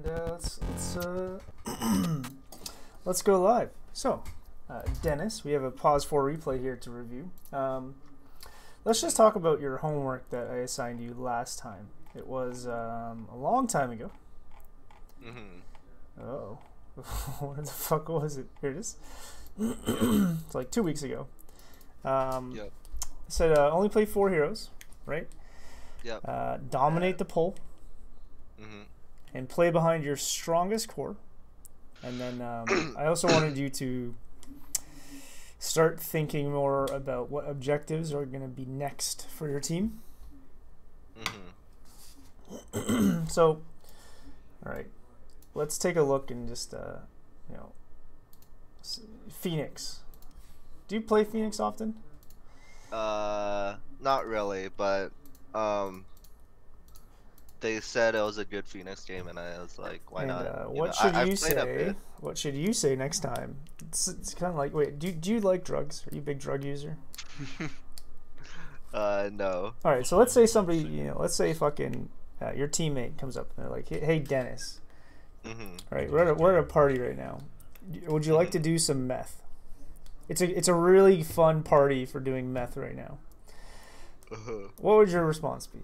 And let's go live. So, Dennis, we have a pause for replay here to review. Let's just talk about your homework that I assigned you last time. It was a long time ago. Oh, where the fuck was it? Here it is. It's like 2 weeks ago. It said only play 4 heroes, right? Yep. Dominate the pull. And play behind your strongest core. And then I also wanted you to start thinking more about what objectives are going to be next for your team. So, all right, let's take a look and just, you know, Phoenix. Do you play Phoenix often? Not really, but they said it was a good Phoenix game, and I was like, why not? What should you say? What should you say next time? It's kind of like, wait, do you like drugs? Are you a big drug user? No. All right, so let's say somebody, you know, let's say fucking your teammate comes up and they're like, hey Dennis, all right, we're at a party right now. Would you like to do some meth? It's a really fun party for doing meth right now. What would your response be?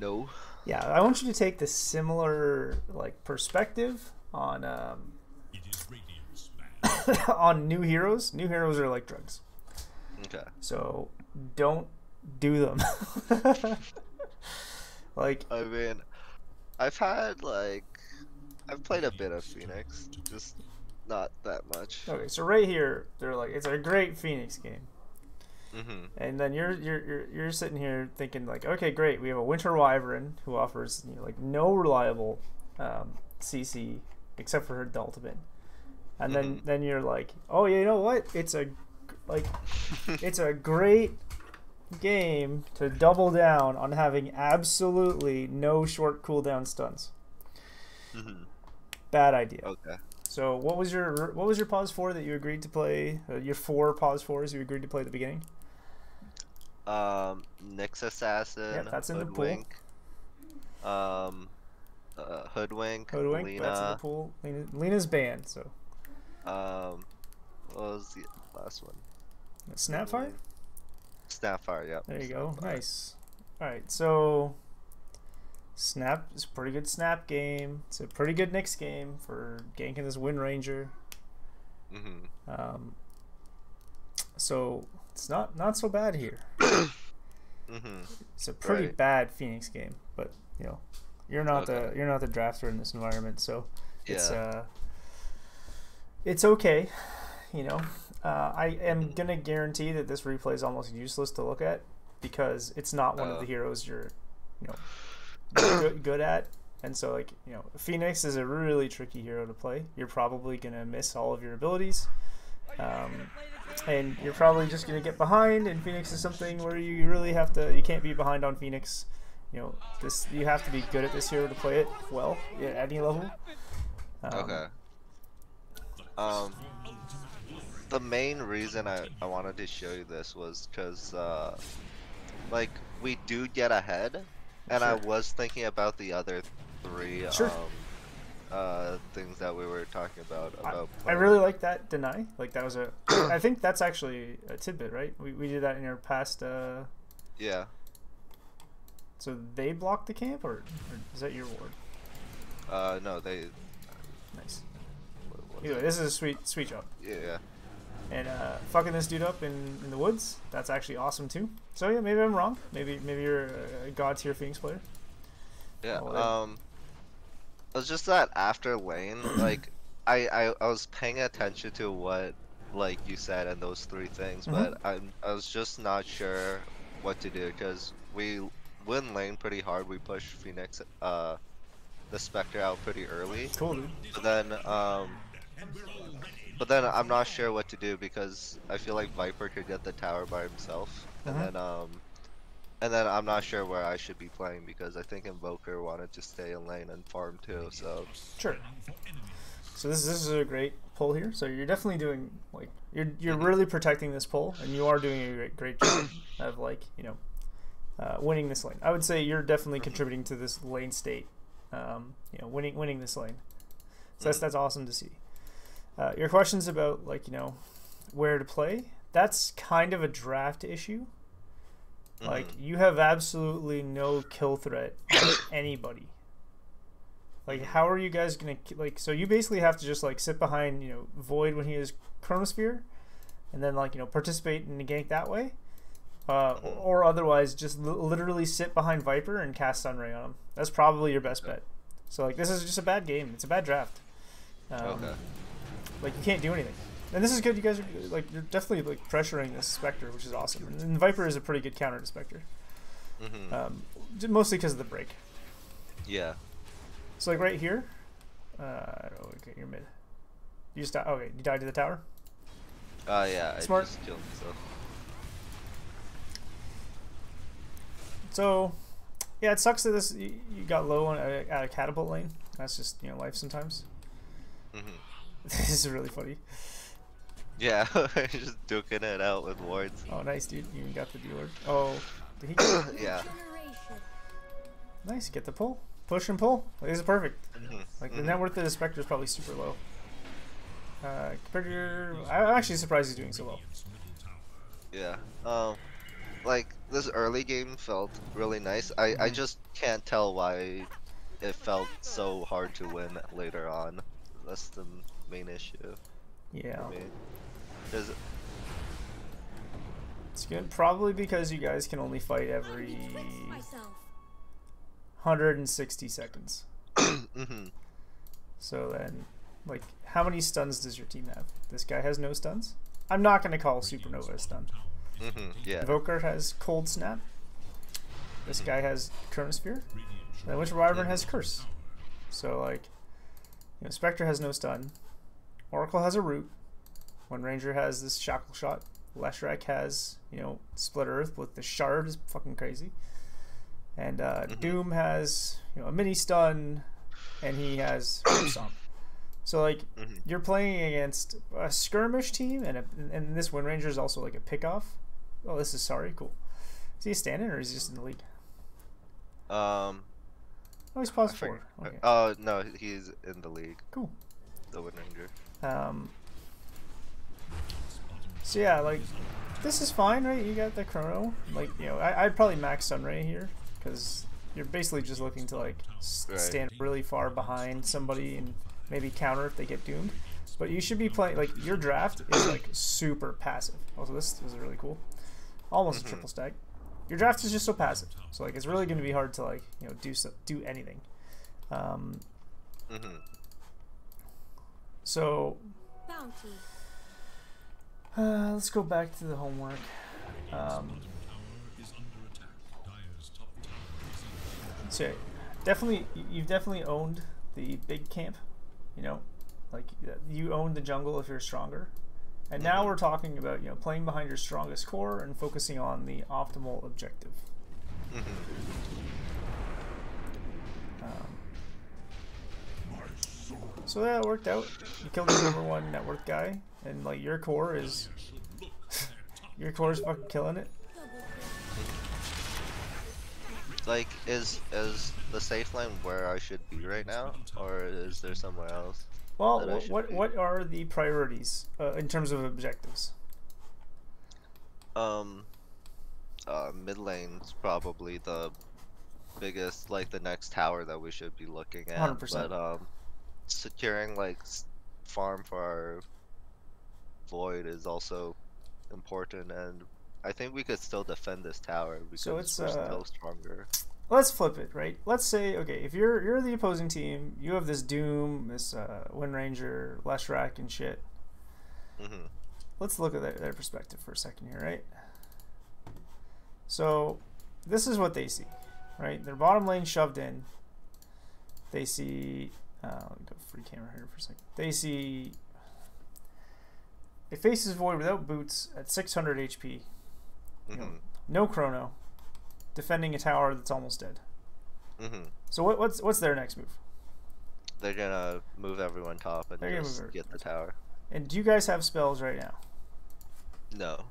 No. Yeah, I want you to take the similar like perspective on on new heroes. New heroes are like drugs. Okay. So don't do them. Like, I mean, I've played a bit of Phoenix, just not that much. okay, so right here they're like, it's a great Phoenix game. And then you're sitting here thinking like, okay, great, we have a Winter Wyvern who offers, you know, like no reliable CC except for her ultimate, and then you're like, oh, you know what? It's a great game to double down on having absolutely no short cooldown stuns. Bad idea. Okay. So what was your pause 4 that you agreed to play? Your 4 pause 4s you agreed to play at the beginning? Nyx Assassin. Yeah, that's in Hoodwink, the pool. Hoodwink, Hoodwink, Lena. that's in the pool. Lena's banned, so. What was the last one? Snapfire? Snapfire, yeah. There you go. Nice. Alright, so Snap is a pretty good Snap game. It's a pretty good Nyx game for ganking this Wind Ranger. So it's not so bad here. It's a pretty bad Phoenix game, but you know, you're not the drafter in this environment, so it's okay. You know, I am gonna guarantee that this replay is almost useless to look at because it's not one of the heroes you're, you know, good at. And so, like, you know, Phoenix is a really tricky hero to play. You're probably gonna miss all of your abilities. And you're probably just going to get behind, and Phoenix is something where you really have to, you can't be behind on Phoenix. You know, you have to be good at this hero to play it well at any level. Okay. The main reason I wanted to show you this was because, like, we do get ahead, and I was thinking about the other 3 things that we were talking about. I really like that deny. Like, that was a I think that's actually a tidbit, right? We did that in our past yeah. So they blocked the camp, or is that your ward? No, they nice. Anyway, this is a sweet job. Yeah. And fucking this dude up in the woods, that's actually awesome too. So yeah, maybe I'm wrong. Maybe you're a god tier Phoenix player. Yeah. It was just that after lane, like, I was paying attention to what, like, you said and those 3 things, but I was just not sure what to do because we win lane pretty hard. We push Phoenix, the Spectre out pretty early. Cool, dude. But then I'm not sure what to do because I feel like Viper could get the tower by himself, and then I'm not sure where I should be playing because I think Invoker wanted to stay in lane and farm too. So sure. So this is a great pull here. So you're definitely doing, like, you're really protecting this pull, and you are doing a great job of, like, you know, winning this lane. I would say you're definitely contributing to this lane state you know, winning this lane. So that's awesome to see. Your questions about, like, you know, where to play, that's kind of a draft issue. Like, you have absolutely no kill threat on anybody. Like, how are you guys gonna, like, so you basically have to just, like, sit behind, you know, Void when he is Chronosphere, and then, like, you know, participate in the gank that way. Or otherwise just literally sit behind Viper and cast Sunray on him. That's probably your best bet. So, like, this is just a bad game. It's a bad draft. Like, you can't do anything. And this is good. You guys are, like, you're definitely, like, pressuring this Spectre, which is awesome. And Viper is a pretty good counter to Spectre. Mostly because of the break. Yeah. So, like, right here. Okay, you're mid. You just died. Okay, you died to the tower? Yeah, Smart. I just killed myself. So, yeah, it sucks that you got low on at a catapult lane. That's just, you know, life sometimes. This is really funny. Yeah, just duking it out with wards. Oh, nice, dude. You even got the dealer. Oh, did he? Yeah. Nice, get the pull. Push and pull. Like, this is perfect. Like, the net worth of the Spectre is probably super low. Compared to your... I'm actually surprised he's doing so well. Yeah. Like, this early game felt really nice. I just can't tell why it felt so hard to win later on. That's the main issue. Yeah. For me. It's good. Probably because you guys can only fight every 160 seconds. So then, like, how many stuns does your team have? This guy has no stuns? I'm not going to call Supernova a stun. Yeah. Invoker has Cold Snap. This guy has Chronosphere. And Winter Wyvern has Curse. So, like, you know, Spectre has no stun. Oracle has a Root. One Ranger has this Shackle Shot. Leshrac has, you know, Split Earth with the Shard is fucking crazy. And Doom has, you know, a mini stun, and he has Stomp. So, like, you're playing against a skirmish team, and this Wind Ranger is also like a pickoff. Oh, this is sorry, cool. Is he standing or is he just in the league? Oh, he's paused 4. Okay. Oh no, he's in the league. Cool. The Wind Ranger. So yeah, like, this is fine, right? You got the chrono. Like, you know, I'd probably max Sunray here because you're basically just looking to, like, stand really far behind somebody and maybe counter if they get doomed. But you should be playing, like, your draft is, like, super passive. Also, this is really cool. Almost a triple stack. Your draft is just so passive. So, like, it's really going to be hard to, like, you know, do anything. So, let's go back to the homework. So, you've definitely owned the big camp. You know, like, you own the jungle if you're stronger. And now we're talking about, you know, playing behind your strongest core and focusing on the optimal objective. So that worked out. You killed the #1 net worth guy, and, like, your core is fucking killing it. Like, is the safe line where I should be right now, or is there somewhere else? Well, what are the priorities in terms of objectives? Mid lane's probably the biggest, like, the next tower that we should be looking at. 100%. But securing, like, farm for our Void is also important, and I think we could still defend this tower because we're still stronger. Let's flip it, right? Let's say, okay, if you're the opposing team, you have this Doom, this Wind Ranger, Leshrac, and shit. Let's look at their perspective for a second here, right? So, this is what they see, right? Their bottom lane shoved in. They see, let me go free camera here for a second. They see, it faces Void without boots at 600 HP. You know, no chrono, defending a tower that's almost dead. So what's their next move? They're gonna move everyone top and just get the tower. And do you guys have spells right now? No.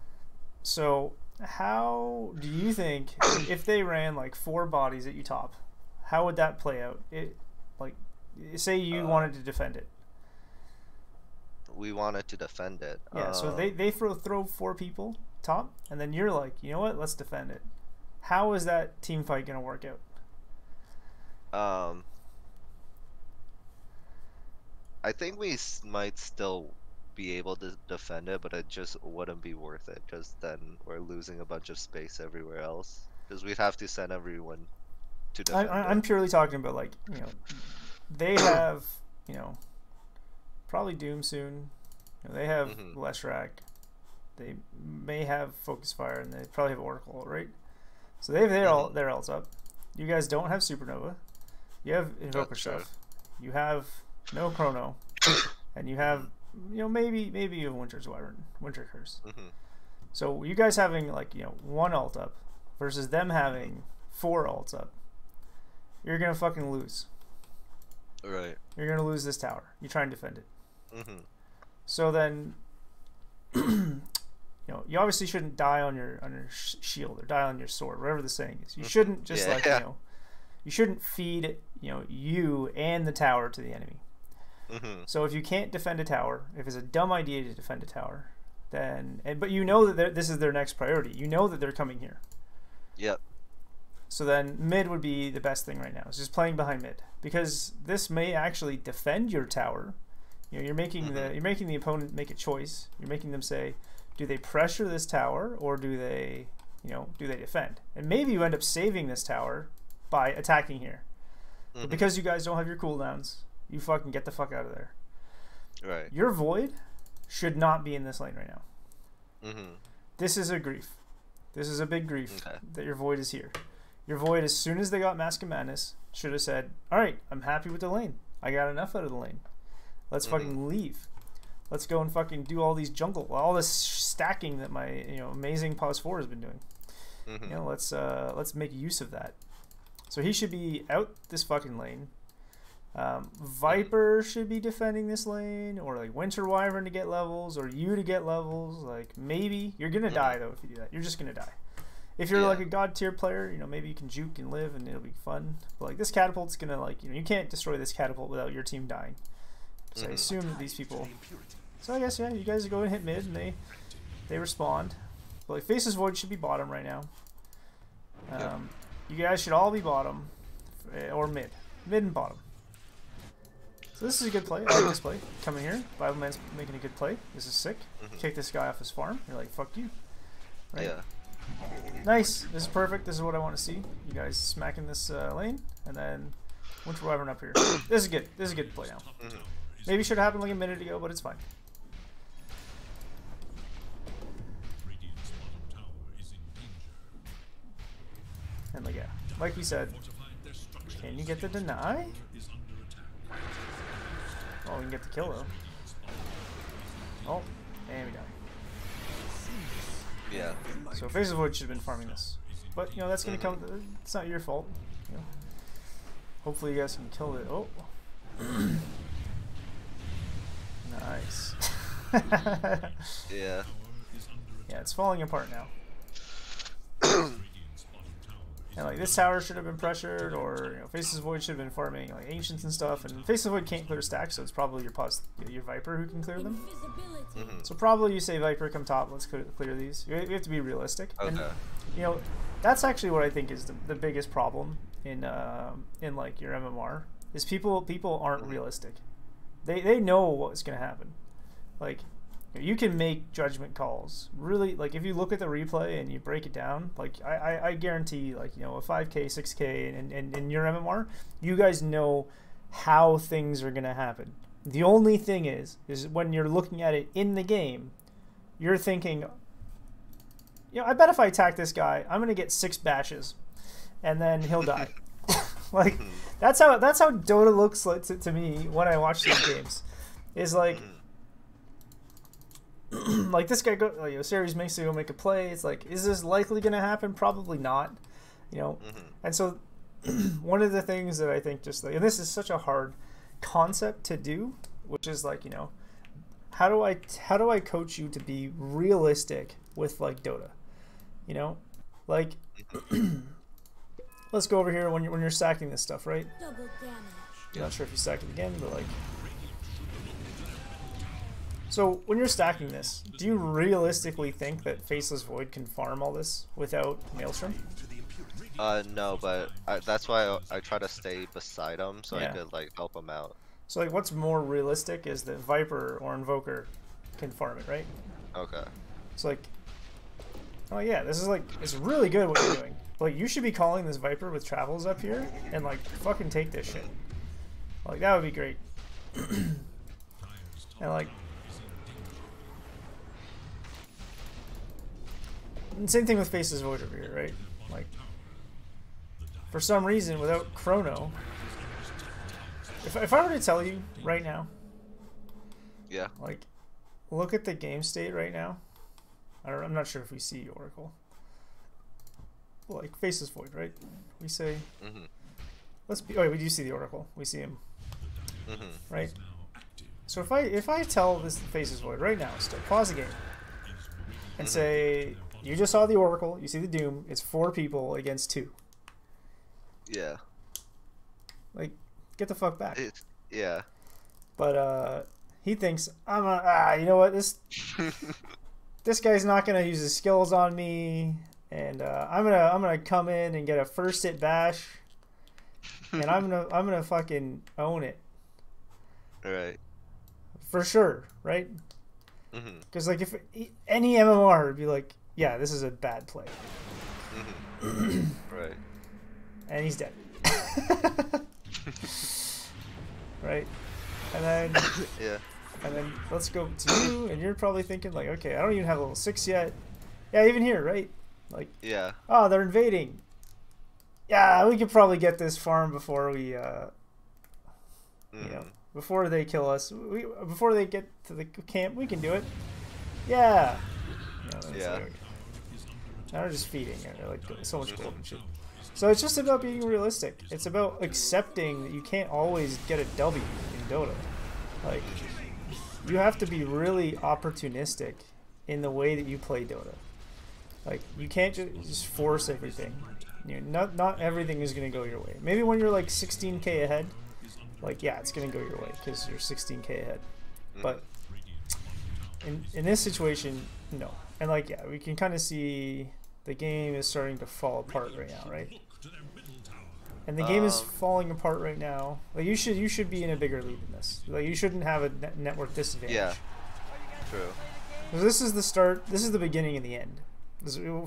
So how do you think if they ran like 4 bodies at you top, how would that play out? like, say you wanted to defend it. We wanted to defend it. Yeah, so they throw 4 people top, and then you're like, you know what? Let's defend it. How is that team fight gonna work out? I think we might still be able to defend it, but it just wouldn't be worth it, because then we're losing a bunch of space everywhere else. Because we'd have to send everyone to defend I'm purely talking about, like, you know, they have, you know, probably Doom soon. You know, they have Leshrac. They may have Focus Fire, and they probably have Oracle, right? So they have their ults up. You guys don't have Supernova. You have Invoker stuff. You have no Chrono, and you have, you know, maybe you have Winter Curse. So you guys having, like, you know, 1 ult up versus them having 4 ults up, you're gonna fucking lose. Right. You're gonna lose this tower. You try and defend it. So then, you know, you obviously shouldn't die on your shield or die on your sword, whatever the saying is. You shouldn't just you know, you shouldn't feed, you know, you and the tower to the enemy. So if you can't defend a tower, if it's a dumb idea to defend a tower, then but you know that this is their next priority. You know that they're coming here. Yep. So then mid would be the best thing right now. It's just playing behind mid, because this may actually defend your tower. You know, you're making the opponent make a choice. You're making them say, do they pressure this tower, or do they, you know, do they defend? And maybe you end up saving this tower by attacking here. But because you guys don't have your cooldowns, you fucking get the fuck out of there. Right. Your Void should not be in this lane right now. This is a grief. This is a big grief that your Void is here. Your Void, as soon as they got Mask of Madness, should have said, alright, I'm happy with the lane. I got enough out of the lane. Let's fucking leave. Let's go and fucking do all these jungle, all this stacking that my, you know, amazing pause 4 has been doing. You know, let's make use of that. So he should be out this fucking lane. Viper should be defending this lane, or like Winter Wyvern to get levels, or you to get levels. Like, maybe you're gonna die though if you do that. You're just gonna die. If you're like a god tier player, you know, maybe you can juke and live and it'll be fun. But like, this catapult's gonna, like, you know, you can't destroy this catapult without your team dying. So I assume that these people. So I guess, yeah, you guys go and hit mid, and they respond. But like, Faceless Void should be bottom right now. You guys should all be bottom, or mid and bottom. So this is a good play. I like this play. Coming here, Bible Man's making a good play. This is sick. Kick this guy off his farm. You're like, fuck you. Right? Yeah. Nice. This is perfect. This is what I want to see. You guys smacking this lane, and then Winter Wyvern up here. This is good. This is a good play now. Maybe should have happened like a minute ago, but it's fine. And like, yeah, like we said, can you get the deny? Oh, we can get the kill though. Oh, and we die. Yeah. So Faceless Void should have been farming this, but you know that's gonna come. It's not your fault. You know. Hopefully you guys can kill it. Oh. Nice. Yeah. Yeah, it's falling apart now. And like, this tower should have been pressured, or, you know, Faceless Void should have been farming like Ancients and stuff. And Faceless Void can't clear stacks, so it's probably your Viper who can clear them. So probably you say Viper, come top, let's clear these. We have to be realistic. And, you know, that's actually what I think is the biggest problem in like your MMR is people aren't realistic. They know what's gonna happen. Like, you can make judgment calls. Really, like, if you look at the replay and you break it down, like, I guarantee, like, you know, a 5K, 6K, and in your MMR, you guys know how things are gonna happen. The only thing is when you're looking at it in the game, you're thinking, you know, I bet if I attack this guy, I'm gonna get 6 bashes, and then he'll die. Like, that's how Dota looks like to me when I watch these games. Is like, like this guy you know, Series makes you go make a play. It's like, is this likely gonna happen? Probably not. You know, and so one of the things that I think just like, and this is such a hard concept to do, which is like, you know, how do I coach you to be realistic with like Dota? You know, like. Let's go over here when you're stacking this stuff, right? I'm not sure if you stack it again, but like. So when you're stacking this, do you realistically think that Faceless Void can farm all this without Maelstrom? No, but that's why I try to stay beside him so I could like help him out. So like, what's more realistic is that Viper or Invoker can farm it, right? Okay. It's like, oh yeah, this is like, it's really good what you're doing. Like, you should be calling this Viper with travels up here and like fucking take this shit. Like, that would be great. And like, and same thing with Faceless Void over here, right? Like, for some reason, without Chrono, if I were to tell you right now, yeah, like, look at the game state right now. I'm not sure if we see Oracle. Like, Faceless Void, right? We say, let's be. Oh, wait, we do see the Oracle. We see him, right? So if I tell this Faceless Void right now, pause the game, and say, you just saw the Oracle, you see the Doom. It's 4 people against 2. Yeah. Like, get the fuck back. Yeah. But he thinks you know what, this guy's not gonna use his skills on me, and I'm gonna come in and get a first hit bash, and I'm gonna fucking own it. Right. For sure, right? Because like if any MMR would be like, yeah, this is a bad play. Right. And he's dead. Right? And then yeah. And then let's go to you, and you're probably thinking like, okay, I don't even have level 6 yet. Yeah, even here, right? Like, yeah. Oh, they're invading. Yeah, we could probably get this farm before we, you know, before they kill us. Before they get to the camp, we can do it. Yeah. You know, yeah. Like, now they're just feeding. They're like so much gold and shit. So it's just about being realistic. It's about accepting that you can't always get a W in Dota. Like, you have to be really opportunistic in the way that you play Dota. Like, you can't just force everything. You know, not everything is going to go your way. Maybe when you're like 16k ahead, like, yeah, it's going to go your way because you're 16k ahead. But in this situation, no. And like, yeah, we can kind of see the game is starting to fall apart right now, right? And the game is falling apart right now. Like, you should be in a bigger lead than this. Like, you shouldn't have a network disadvantage. Yeah. True. So this is the start. This is the beginning and the end,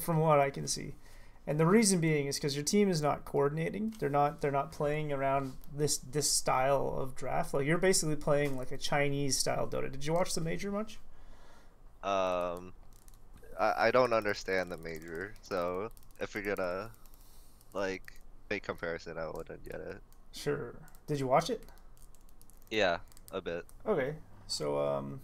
from what I can see. And the reason being is because your team is not coordinating. They're not playing around this style of draft. Like, you're basically playing like a Chinese style Dota. Did you watch the major much? I don't understand the major, so if you're gonna like make comparison, I wouldn't get it. Sure. Did you watch it? Yeah, a bit. Okay, so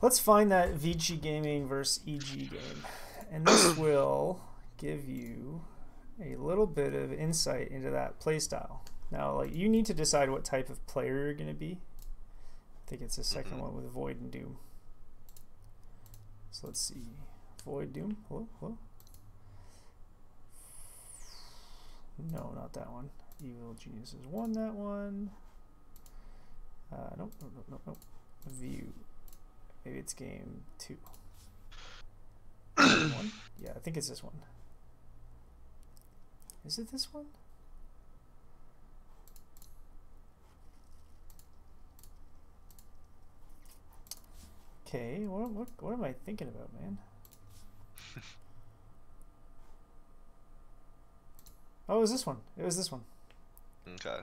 let's find that Vici Gaming versus EG game, and this will give you a little bit of insight into that playstyle. Now, like, you need to decide what type of player you're gonna be. I think it's the second one with Void and Doom. So let's see. Void, Doom. Hello? Hello? No, not that one. Evil Geniuses won that one. Nope. View. Maybe it's game 2. One? Yeah, I think it's this one. Is it this one? Okay, what am I thinking about, man? Oh, it was this one. It was this one. Okay.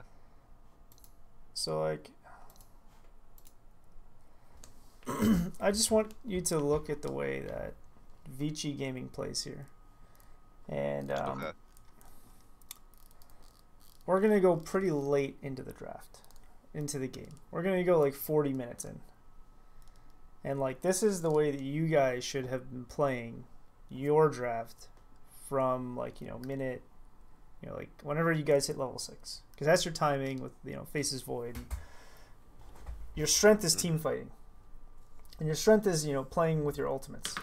So, like, I just want you to look at the way that Vici Gaming plays here. And okay. We're going to go pretty late into the draft, into the game. We're going to go like 40 minutes in. And like, this is the way that you guys should have been playing your draft from, like, you know, minute, you know, like whenever you guys hit level 6, because that's your timing with, you know, Faces Void. Your strength is team fighting, and your strength is, you know, playing with your ultimates.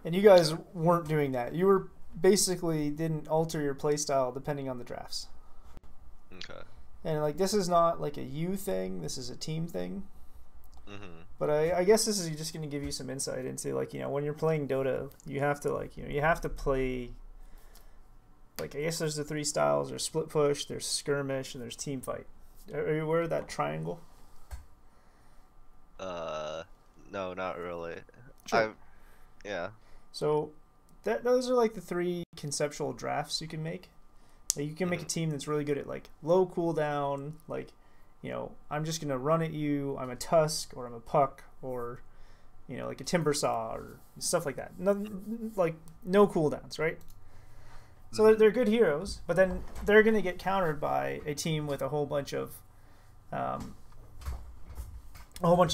And you guys weren't doing that. You were basically didn't alter your playstyle depending on the drafts. Okay. And like this is not like a you thing. This is a team thing. Mm-hmm. But I guess this is just going to give you some insight into like, you know, when you're playing Dota, you have to like, you know, you have to play. Like I guess there's the 3 styles. There's split push, there's skirmish, and there's team fight. Are you aware of that triangle? No, not really. Sure. Yeah. So those are like the 3 conceptual drafts you can make. Like, you can make a team that's really good at like low cooldown, like, you know, I'm just gonna run at you. I'm a Tusk, or I'm a Puck, or, you know, like a Timber Saw, or stuff like that. No, like no cooldowns, right? So they're good heroes, but then they're gonna get countered by a team with a whole bunch of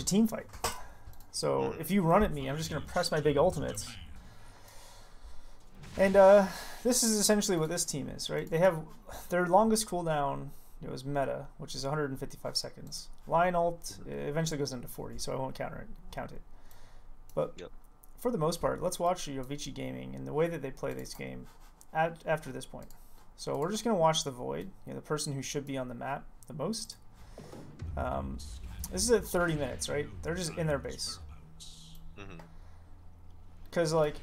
team fight. So if you run at me, I'm just gonna press my big ultimates. And this is essentially what this team is, right? They have their longest cooldown. It was meta, which is 155 seconds. Lion ult eventually goes into 40, so I won't count it. But for the most part, let's watch Vici Gaming and the way that they play this game after this point. So we're just going to watch the Void, you know, the person who should be on the map the most. This is at 30 minutes, right? They're just in their base. Because, like,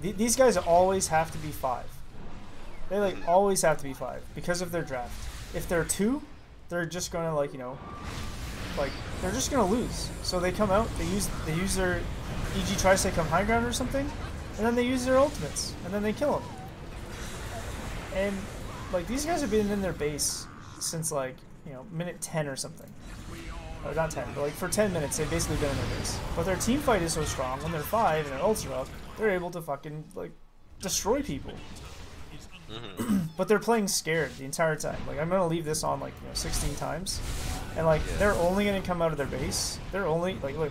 these guys always have to be 5. They like always have to be 5 because of their draft. If they're 2, they're just gonna like, you know, like they're just gonna lose. So they come out, they use their EG tries to come high ground or something, and then they use their ultimates, and then they kill them. And like these guys have been in their base since like, you know, minute 10 or something. Or not 10, but like for 10 minutes they've basically been in their base. But their team fight is so strong, when they're 5 and their ults are up, they're able to fucking like destroy people. But they're playing scared the entire time. Like I'm gonna leave this on like, you know, 16 times, and like they're only gonna come out of their base. They're only like look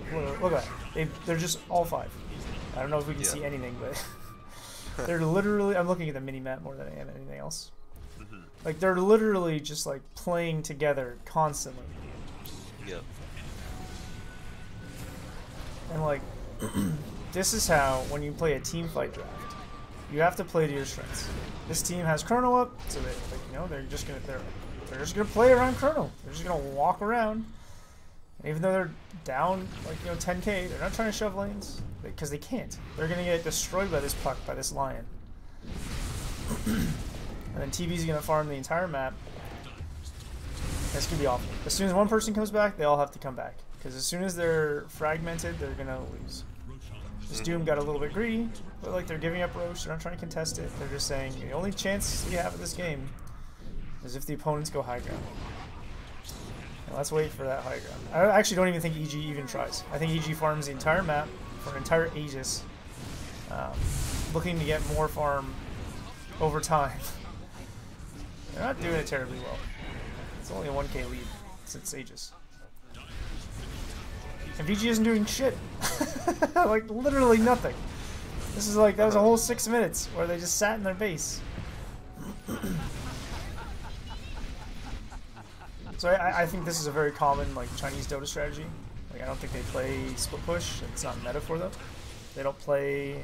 at that. They're just all 5. I don't know if we can see anything, but they're literally. I'm looking at the mini map more than I am anything else. Like they're literally just like playing together constantly. Yep. And like this is how when you play a team fight draft, you have to play to your strengths. This team has Chrono up, so they, like, you know, they're just gonna play around Chrono. They're just gonna walk around, and even though they're down like, you know, 10k, they're not trying to shove lanes because they can't. They're gonna get destroyed by this Puck, by this Lion, and then TV's gonna farm the entire map. It's gonna be awful. As soon as one person comes back, they all have to come back because as soon as they're fragmented, they're gonna lose. This Doom got a little bit greedy, but like they're giving up Roche, they're not trying to contest it, they're just saying the only chance you have of this game is if the opponents go high ground. And let's wait for that high ground. I actually don't even think EG even tries. I think EG farms the entire map for an entire Aegis, looking to get more farm over time. They're not doing it terribly well. It's only a 1k lead since Aegis. And VG isn't doing shit. Like, literally nothing. This is like, that was a whole 6 minutes where they just sat in their base. So I think this is a very common, like, Chinese Dota strategy. Like, I don't think they play split push. It's not meta for them. They don't play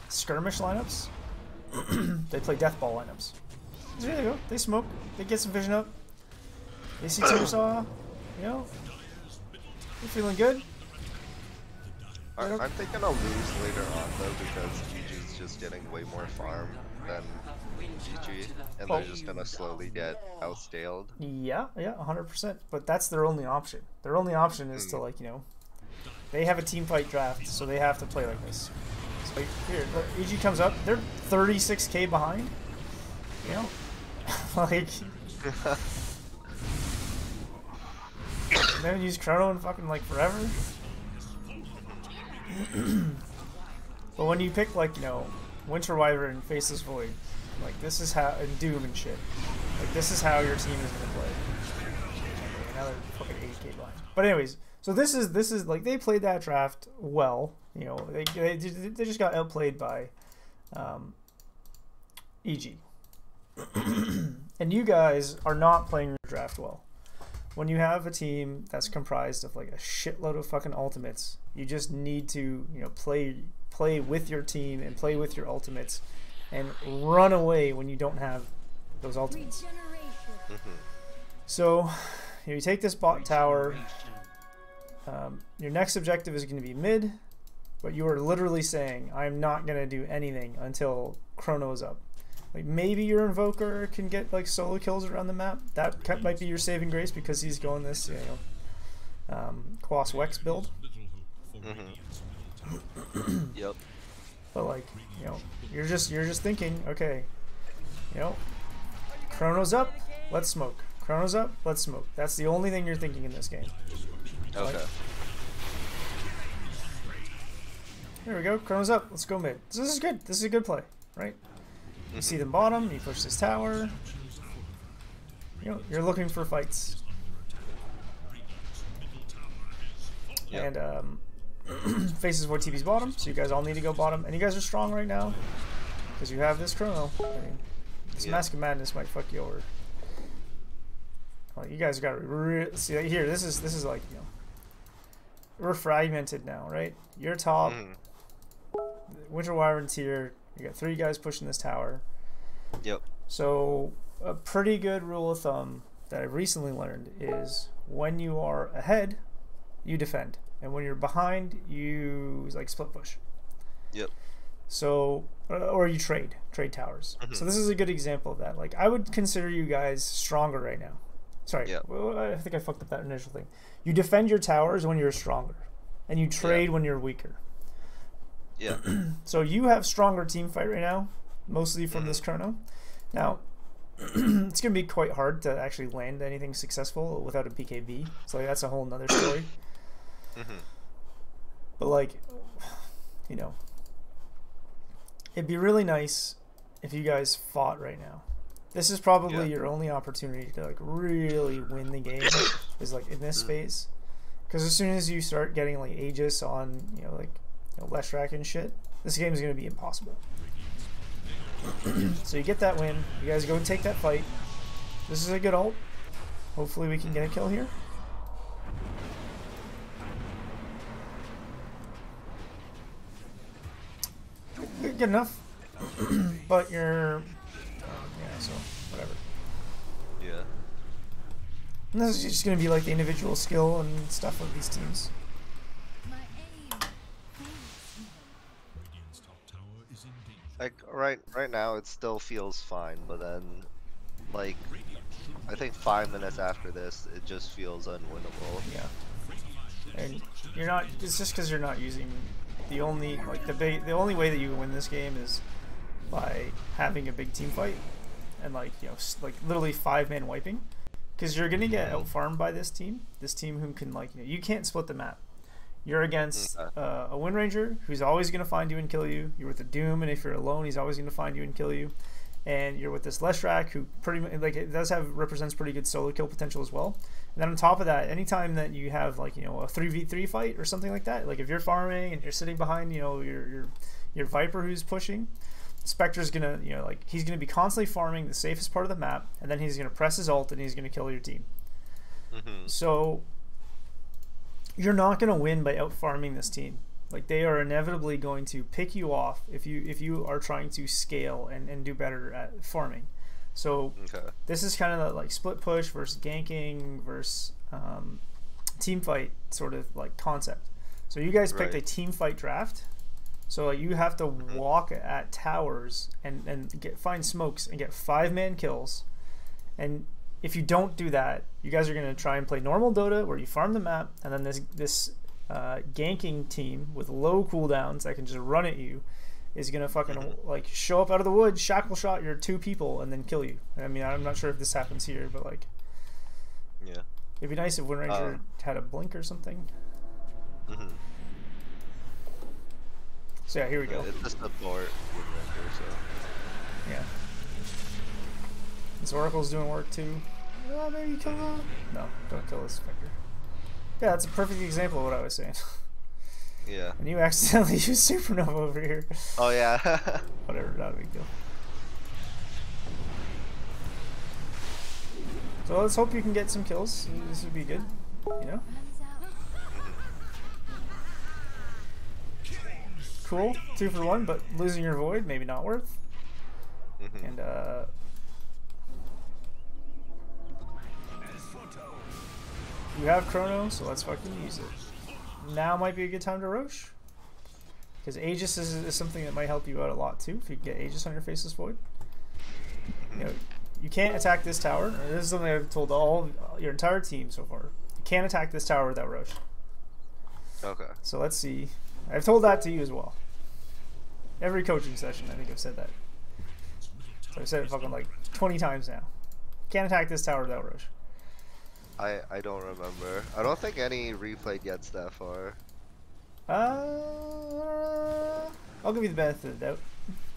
skirmish lineups. They play death ball lineups. So there they go. They smoke. They get some vision up. They see Timber Saw. You know, they're feeling good. Aren't they gonna lose later on though, because GG's just getting way more farm than GG, and they're just gonna slowly get outscaled? Yeah, 100%. But that's their only option. Their only option is to, like, you know, they have a team fight draft, so they have to play like this. So here, look, EG comes up. They're 36k behind. You know, like. They haven't used Chrono in fucking like forever. But when you pick, like, you know, Winter Wyvern and Faceless Void, like, this is how, and Doom and shit, like, this is how your team is gonna play. Now they're fucking 8k behind. But anyways, so this is like, they played that draft well. You know, they just got outplayed by EG. And you guys are not playing your draft well. When you have a team that's comprised of like a shitload of fucking ultimates, you just need to, you know, play with your team and play with your ultimates and run away when you don't have those ultimates. So you take this bot tower. Your next objective is going to be mid, but you are literally saying, I'm not going to do anything until Chrono's up. Like, maybe your Invoker can get like solo kills around the map. That might be your saving grace because he's going this, you know, Quas Wex build. Yep. But like, you know, you're just thinking, okay, you know, Chrono's up, let's smoke. Chrono's up, let's smoke. That's the only thing you're thinking in this game. Okay. Like, there we go. Chrono's up. Let's go mid. This is good. This is a good play, right? You see them bottom. You push this tower. You know, you're looking for fights. Yep. And faces for TB's bottom, so you guys all need to go bottom. And you guys are strong right now because you have this Chrono. I mean, this Mask of Madness might fuck you over. Well, you guys got to see here. This is like, you know, we're fragmented now, right? You're top. Winter Wyvern's here. You got 3 guys pushing this tower. Yep. So a pretty good rule of thumb that I've recently learned is when you are ahead, you defend, and when you're behind, you like split push. Yep. So or you trade towers. So this is a good example of that. Like, I would consider you guys stronger right now. Sorry, well, I think I fucked up that initial thing. You defend your towers when you're stronger, and you trade when you're weaker. Yeah. So you have stronger team fight right now, mostly from this Chrono. Now, it's gonna be quite hard to actually land anything successful without a BKB. So like, that's a whole nother story. But like, you know, it'd be really nice if you guys fought right now. This is probably your only opportunity to like really win the game. Is like in this phase, because as soon as you start getting like Aegis on, you know, like, you know, Leshrac and shit, this game is gonna be impossible. So you get that win. You guys go and take that fight. This is a good ult. Hopefully we can get a kill here. Good enough. But you're yeah, so whatever. Yeah. And this is just gonna be like the individual skill and stuff of these teams. Like right now it still feels fine, but then like I think 5 minutes after this it just feels unwinnable. Yeah. And you're not, it's just because you're not using the only like the only way that you can win this game is by having a big team fight and like, you know, like literally 5-man wiping, because you're gonna get out farmed by this team who can, like, you know, you can't split the map. You're against a Wind Ranger who's always going to find you and kill you. You're with a Doom, and if you're alone, he's always going to find you and kill you. And you're with this Leshrac who pretty much, like, it does represents pretty good solo kill potential as well. And then on top of that, anytime that you have, like, you know, a 3v3 fight or something like that, like if you're farming and you're sitting behind, you know, your Viper who's pushing, Spectre's gonna, you know, like, he's gonna be constantly farming the safest part of the map, and then he's gonna press his ult and he's gonna kill your team. So you're not going to win by out farming this team. Like, they are inevitably going to pick you off if you are trying to scale and do better at farming. So this is kind of that like split push versus ganking versus team fight sort of like concept. So you guys picked a team fight draft. So like, you have to walk at towers and find smokes and get 5-man kills. And if you don't do that, you guys are going to try and play normal Dota where you farm the map, and then this ganking team with low cooldowns that can just run at you is going to fucking like show up out of the woods, shackle shot your 2 people, and then kill you. I mean, I'm not sure if this happens here, but like, it'd be nice if Wind Ranger had a blink or something. So yeah, here we go. It's just a support Wind Ranger, so yeah. This Oracle's doing work too. Oh, maybe kill him. No, don't kill this Spectre. Yeah, that's a perfect example of what I was saying. Yeah. And you accidentally used Supernova over here. Oh yeah. Whatever, not a big deal. So let's hope you can get some kills. This would be good, you know? Cool, 2 for 1, but losing your Void, maybe not worth. And You have Chrono, so let's fucking use it. Now might be a good time to Roche. Because Aegis is something that might help you out a lot too, if you can get Aegis on your Faceless Void. You know, you can't attack this tower. This is something I've told your entire team so far. You can't attack this tower without Roche. Okay. So let's see. I've told that to you as well. Every coaching session, I think I've said that. So I've said it fucking like 20 times now. Can't attack this tower without Roche. I don't remember. I don't think any replay gets that far. I'll give you the benefit of the doubt.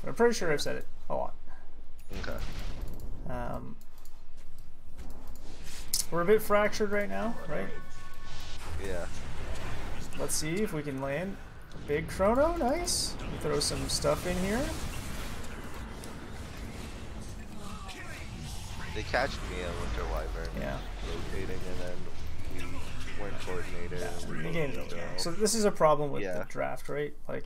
But I'm pretty sure I've said it a lot. Okay. We're a bit fractured right now, right? Yeah. Let's see if we can land a big Chrono. Nice. We throw some stuff in here. They catch me a Winter Wyvern. Yeah. Rotating, and then we weren't coordinated. Yeah, the game's over. So this is a problem with the draft, right? Like,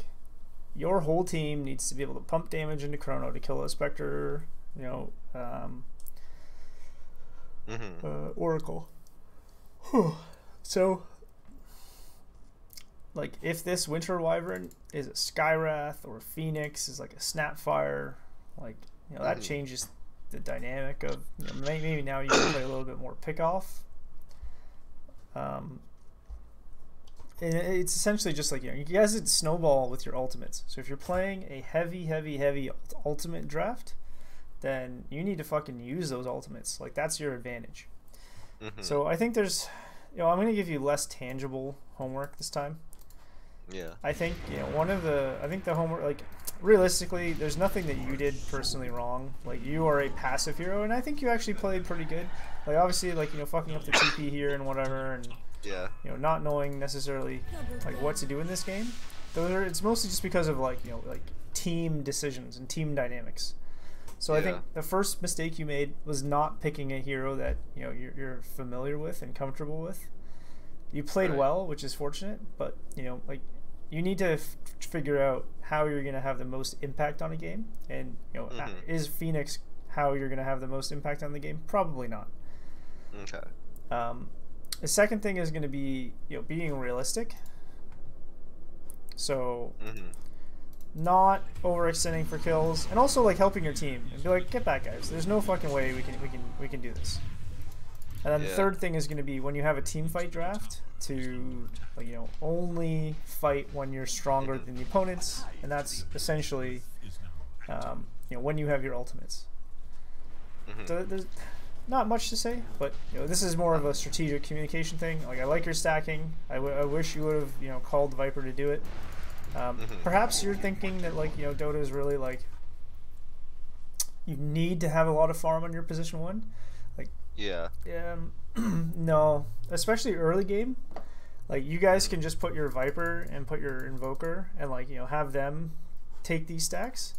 your whole team needs to be able to pump damage into Chrono to kill a Spectre, you know, Oracle. So, like, if this Winter Wyvern is a Skywrath or Phoenix is like a Snapfire, like, you know, that changes the dynamic of, you know, maybe now you can play a little bit more pick off. And it's essentially just like, you know, you guys did snowball with your ultimates. So if you're playing a heavy ultimate draft, then you need to fucking use those ultimates. Like, that's your advantage. So I think there's, you know, I'm going to give you less tangible homework this time. Yeah. I think, you know, I think the homework, like, realistically, there's nothing that you did personally wrong. Like, you are a passive hero, and I think you actually played pretty good. Like, obviously, like, you know, fucking up the TP here and whatever, and, you know, not knowing necessarily, like, what to do in this game. It's mostly just because of, like, you know, like, team decisions and team dynamics. So I think the first mistake you made was not picking a hero that, you know, you're familiar with and comfortable with. You played well, which is fortunate, but, you know, like, you need to figure out how you're going to have the most impact on a game. And, you know, is Phoenix how you're going to have the most impact on the game? Probably not. Okay. The second thing is going to be, you know, being realistic. So, not overextending for kills, and also, like, helping your team and be like, get back, guys. There's no fucking way we can do this. And then the third thing is going to be when you have a team fight draft to, like, you know, only fight when you're stronger than the opponents, and that's essentially, you know, when you have your ultimates. So there's not much to say, but, you know, this is more of a strategic communication thing. Like, I like your stacking. I wish you would have, you know, called Viper to do it. Perhaps you're thinking that, like, you know, Dota is really, like, you need to have a lot of farm on your position 1. No, especially early game. Like, you guys can just put your Viper and put your Invoker and, like, you know, have them take these stacks.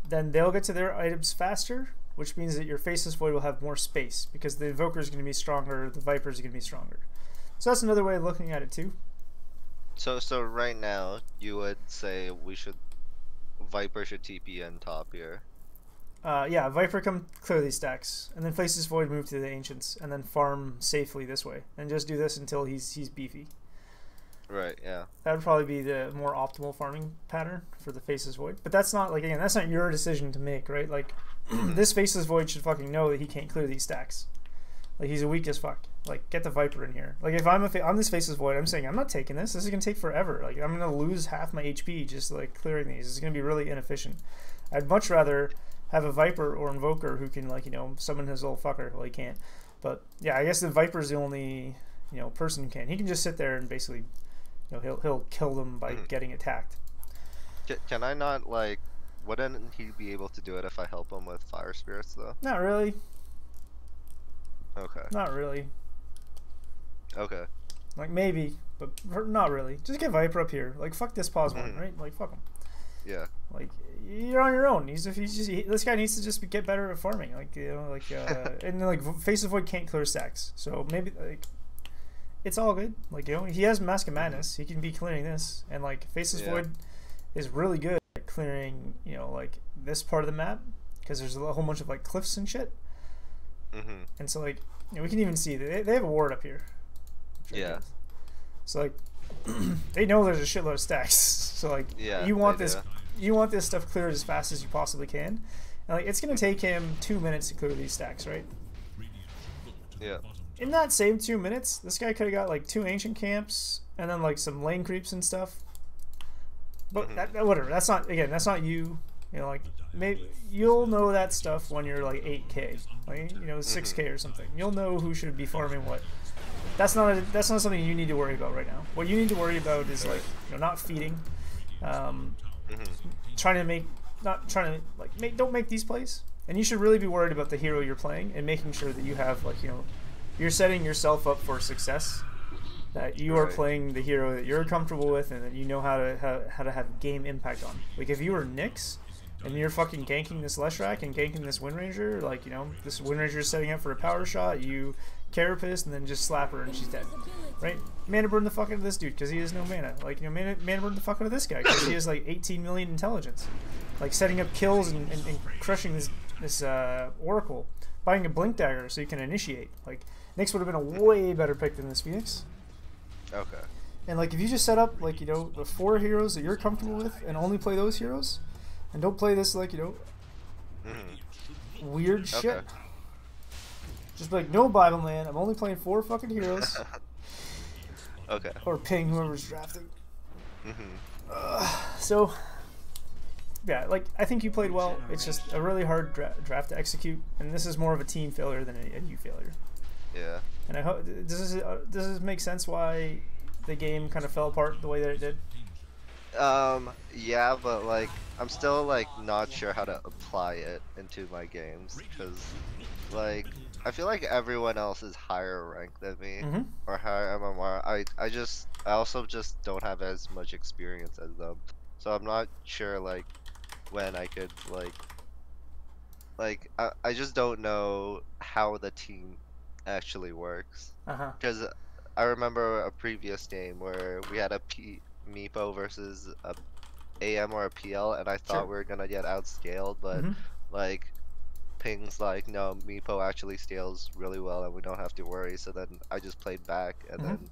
Then they'll get to their items faster, which means that your Faceless Void will have more space because the Invoker is going to be stronger, the Viper is going to be stronger. So that's another way of looking at it too. So right now you would say Viper should TP in top here. Yeah, Viper come clear these stacks, and then Faceless Void move to the Ancients, and then farm safely this way, and just do this until he's beefy. Right. Yeah. That would probably be the more optimal farming pattern for the Faceless Void. But that's not, like, again, that's not your decision to make, right? Like, this Faceless Void should fucking know that he can't clear these stacks. Like, he's a weak as fuck. Like, get the Viper in here. Like, if I'm this Faceless Void, I'm saying I'm not taking this. This is gonna take forever. Like, I'm gonna lose half my HP just, like, clearing these. It's gonna be really inefficient. I'd much rather have a Viper or Invoker who can, like, you know, summon his little fucker. Well, he can't. But yeah, I guess the Viper's the only, you know, person who can. He can just sit there and basically, you know, he'll kill them by getting attacked. Can I not, like, wouldn't he be able to do it if I help him with Fire Spirits though? Not really. Okay. Not really. Okay. Like, maybe, but not really. Just get Viper up here. Like, fuck this pause one, right? Like, fuck him. Yeah. Like, you're on your own. This guy needs to just get better at farming. Like, you know, like, and then, like, Faceless Void can't clear stacks, so maybe, like, it's all good. Like, you know, he has Mask of Madness. He can be clearing this, and, like, Faceless Void is really good at clearing, you know, like, this part of the map because there's a whole bunch of, like, cliffs and shit. And so, like, you know, we can even see they have a ward up here. Yeah. So like, they know there's a shitload of stacks. So like, yeah, you want this stuff cleared as fast as you possibly can. And like, it's gonna take him 2 minutes to clear these stacks, right? Yeah. In that same 2 minutes, this guy could have got like 2 ancient camps and then like some lane creeps and stuff. But whatever. That's not you. You know, like maybe you'll know that stuff when you're like 8K, like, you know, 6K or something. You'll know who should be farming what. That's not something you need to worry about right now. What you need to worry about is like, you know, not feeding, don't make these plays. And you should really be worried about the hero you're playing and making sure that you have like, you know, you're setting yourself up for success. That you are playing the hero that you're comfortable with and that you know how to have game impact on. Like if you were Nyx and you're fucking ganking this Leshrac and ganking this Wind Ranger, like, you know, this Wind Ranger is setting up for a power shot, you Carapace and then just slap her and she's dead. Right? Mana burn the fuck out of this dude because he has no mana. Like, you know, mana burn the fuck out of this guy because he has like 18 million intelligence. Like setting up kills and crushing this Oracle. Buying a Blink Dagger so you can initiate. Like, Nyx would have been a way better pick than this Phoenix. Okay. And like if you just set up like, you know, the 4 heroes that you're comfortable with and only play those heroes and don't play this like, you know, weird shit. Just be like, no Bible man, I'm only playing 4 fucking heroes. Okay. Or ping whoever's drafting. So yeah, like I think you played well. It's just a really hard draft to execute, and this is more of a team failure than a you failure. Yeah. And I hope does this make sense why the game kind of fell apart the way that it did? Yeah, but like I'm still like not sure how to apply it into my games because like I feel like everyone else is higher ranked than me or higher MMR. I also just don't have as much experience as them, so I'm not sure like when I could I just don't know how the team actually works. Because I remember a previous game where we had a Meepo versus a AM or a PL, and I thought we were gonna get outscaled, but like Ping's like, no, Meepo actually scales really well, and we don't have to worry. So then I just played back, and then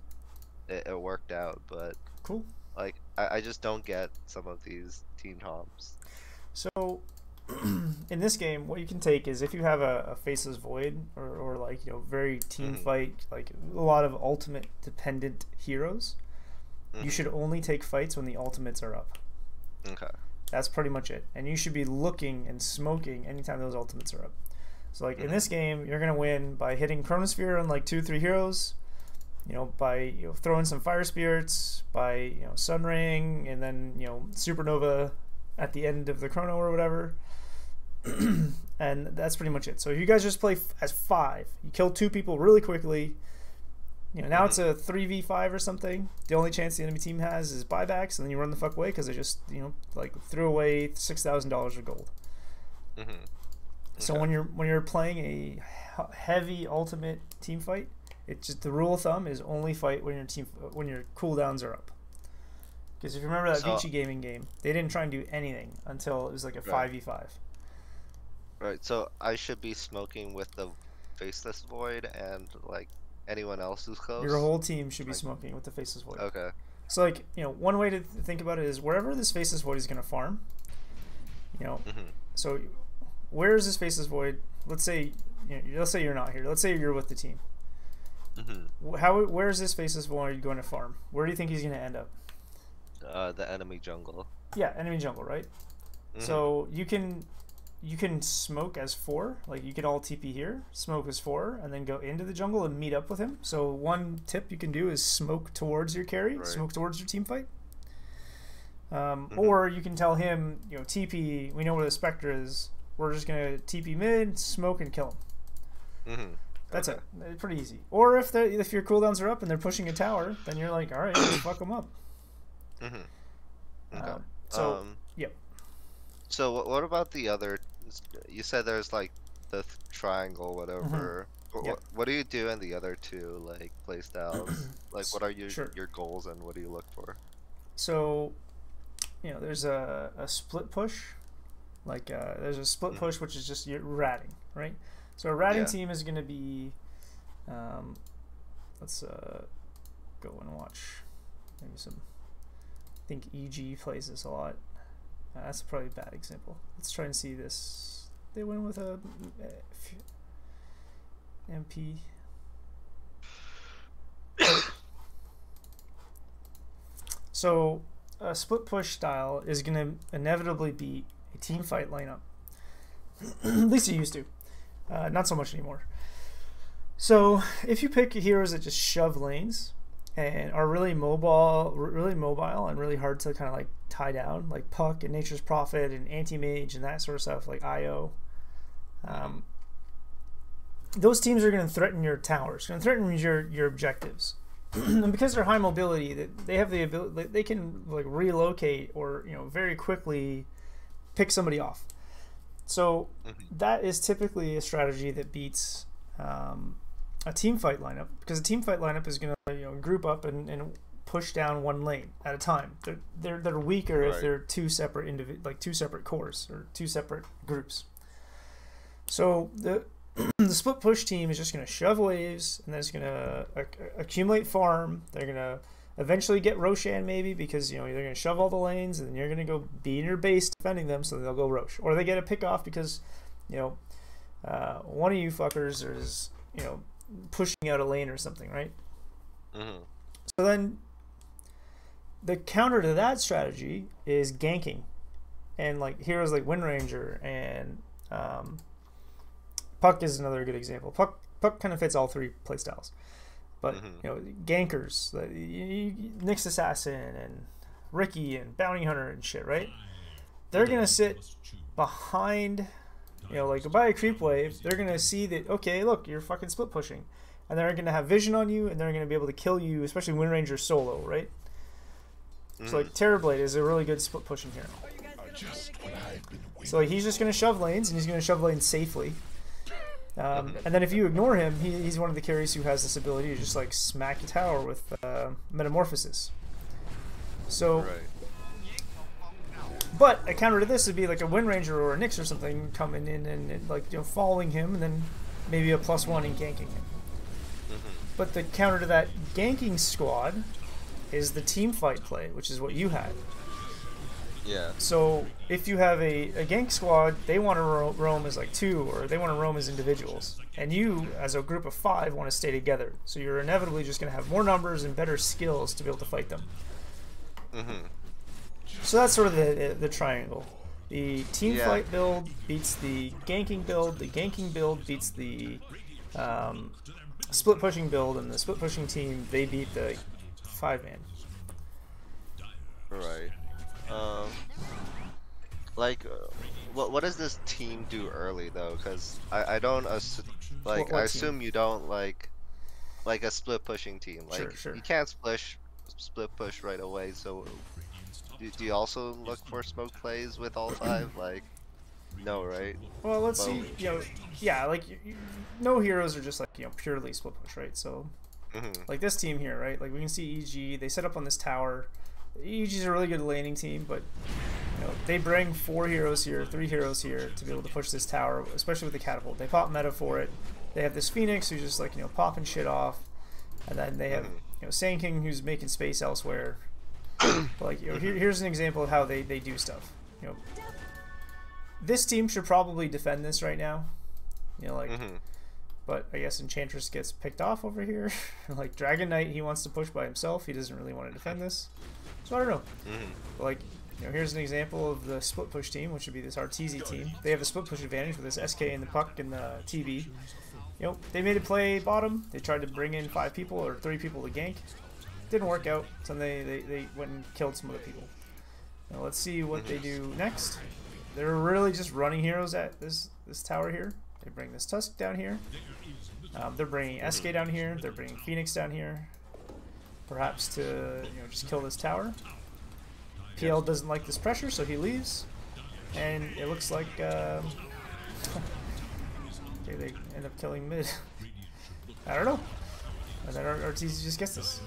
it worked out. But cool. Like I just don't get some of these team comps. So in this game, what you can take is if you have a Faceless Void or like, you know, very team fight, like a lot of ultimate dependent heroes, you should only take fights when the ultimates are up. Okay. That's pretty much it. And you should be looking and smoking anytime those ultimates are up. So like in this game, you're gonna win by hitting Chronosphere on like 2-3 heroes, you know, by, you know, throwing some Fire Spirits, by, you know, Sun Ring, and then, you know, Supernova at the end of the Chrono or whatever. And that's pretty much it. So if you guys just play as 5, you kill 2 people really quickly. You know, now it's a 3v5 or something. The only chance the enemy team has is buybacks, and then you run the fuck away because they just, you know, like threw away $6,000 of gold. So when you're playing a heavy ultimate team fight, it's just the rule of thumb is only fight when your cooldowns are up. Because if you remember that Vici Gaming game, they didn't try and do anything until it was like a 5v5. Right, so I should be smoking with the Faceless Void and like anyone else who's close? Your whole team should be smoking with the Faceless Void. Okay. So like, you know, one way to think about it is wherever this Faceless Void is going to farm, you know, so where is this Faceless Void? Let's say, you know, let's say you're not here. Let's say you're with the team. Where is this Faceless Void going to farm? Where do you think he's going to end up? The enemy jungle. Yeah, enemy jungle, right? So you can smoke as 4, like you can all TP here, smoke as 4, and then go into the jungle and meet up with him. So one tip you can do is smoke towards your carry, smoke towards your team fight. Or you can tell him, you know, TP, we know where the Spectre is, we're just going to TP mid, smoke, and kill him. That's it. Pretty easy. Or if your cooldowns are up and they're pushing a tower, then you're like, alright, let's fuck them up. Okay. Yep. So what about the other? You said there's like the triangle, whatever. What do you do in the other 2 like playstyles? Like, what are your goals and what do you look for? So, you know, there's a split push. Like there's a split push, which is just you're ratting, right? So a ratting team is going to be, let's go and watch maybe some. I think EG plays this a lot. That's probably a bad example. Let's try and see this. They went with a MP. So a split push style is going to inevitably be a team fight lineup. At least it used to. Not so much anymore. So if you pick heroes that just shove lanes and are really mobile and really hard to kind of like tie down, like Puck and Nature's Prophet and Anti-Mage and that sort of stuff, like IO, those teams are going to threaten your towers, going to threaten your objectives. And because they're high mobility, they have the ability, they can like relocate or very quickly pick somebody off. So that is typically a strategy that beats a team fight lineup, because a team fight lineup is going to group up and push down one lane at a time. They're weaker if they're two separate cores or two separate groups. So the split push team is just going to shove waves, and then it's going to accumulate farm. They're going to eventually get Roshan maybe, because they're going to shove all the lanes, and then you're going to go be in your base defending them, so they'll go Rosh. Or they get a pick off because one of you fuckers is pushing out a lane or something, right? So then the counter to that strategy is ganking, and like heroes like Wind Ranger and Puck is another good example. Puck kind of fits all three playstyles, but gankers, Nyx Assassin and Ricky and Bounty Hunter and shit, right? They're gonna sit behind, like by a creep wave. They're gonna see that, okay, look, you're fucking split pushing, and they're gonna have vision on you, and they're gonna be able to kill you, especially Wind Ranger solo, right? So like Terrorblade is a really good split pushing hero. So like he's just gonna shove lanes, and he's gonna shove lanes safely. And then if you ignore him, he's one of the carries who has this ability to just like smack your tower with Metamorphosis. So, but a counter to this would be like a Wind Ranger or a Nyx or something coming in and like following him, and then maybe a +1 and ganking him. But the counter to that ganking squad is the team fight play, which is what you had. Yeah. So if you have a gank squad, they want to roam as like two, or they want to roam as individuals, and you as a group of 5 want to stay together. So you're inevitably just going to have more numbers and better skills to be able to fight them. So that's sort of the triangle. The team fight build beats the ganking build beats the split pushing build, and the split pushing team, they beat the 5-man. Right. What does this team do early though? Because I don't like I assume you don't like a split pushing team. Like Sure. you can't split push right away. So do you also look for smoke plays with all 5? Like no, right? Well, let's see. Yeah, like no heroes are just like purely split push, right? So like this team here, right? Like we can see EG. They set up on this tower. EG's a really good laning team, but they bring 4 heroes here, 3 heroes here to be able to push this tower, especially with the catapult. They pop meta for it. They have this Phoenix who's just like popping shit off, and then they have Sand King who's making space elsewhere. But like here's an example of how they do stuff. This team should probably defend this right now. But I guess Enchantress gets picked off over here. Like Dragon Knight, he wants to push by himself. He doesn't really want to defend this. So I don't know. But like, here's an example of the split push team, which would be this Arteezy team. They have the split push advantage with this SK and the Puck and the TB. They made a play bottom. They tried to bring in 5 people or 3 people to gank. Didn't work out. So they went and killed some other people. Now let's see what they do next. They're really just running heroes at this tower here. They bring this Tusk down here. They're bringing SK down here. They're bringing Phoenix down here. Perhaps to just kill this tower. PL doesn't like this pressure, so he leaves. And it looks like okay, they end up killing mid. I don't know. And then Arteezy just gets this.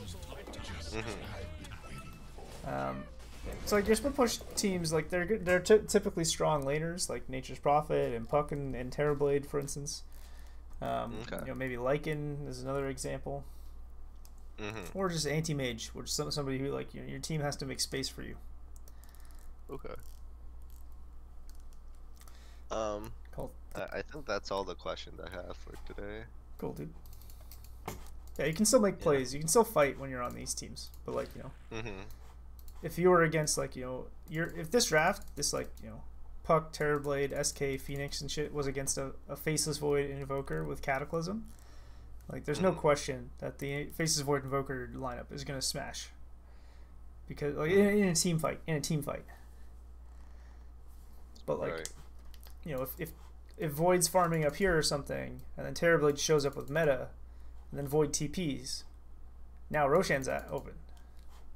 So like your split push teams, like they're typically strong laners, like Nature's Prophet and Puck and Terrorblade, for instance. Maybe Lycan is another example. or just anti-mage, which is somebody who like your team has to make space for you. Okay. Cool. I think that's all the questions I have for today. Cool, dude. Yeah, you can still make plays. You can still fight when you're on these teams, but like if you were against like if this draft, this like Puck, Terrorblade, SK, Phoenix, and shit was against a Faceless Void Invoker with Cataclysm, like there's no question that the Faceless Void Invoker lineup is gonna smash. Because like in a team fight, but like if Void's farming up here or something, and then Terrorblade shows up with meta, and then Void TPs, now Roshan's open.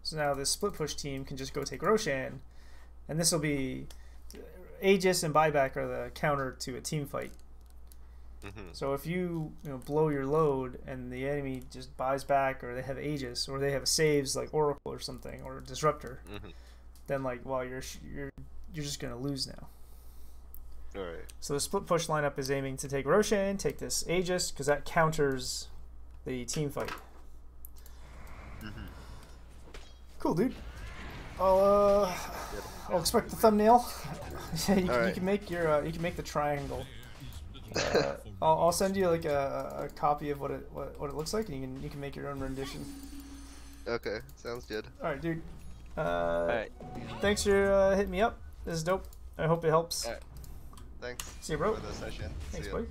So now this split push team can just go take Roshan, and this will be Aegis and buyback are the counter to a team fight. So if you blow your load and the enemy just buys back, or they have Aegis, or they have saves like Oracle or something, or Disruptor, then like you're just gonna lose now. All right. So the split push lineup is aiming to take Roshan, take this Aegis, because that counters the team fight. Cool, dude. I'll expect the thumbnail. You can make the triangle. I'll send you like a copy of what it looks like, and you can make your own rendition. Okay, sounds good. All right, dude. All right. Thanks for hitting me up. This is dope. I hope it helps. All right. Thanks. See you, bro. For the session. Thanks, buddy.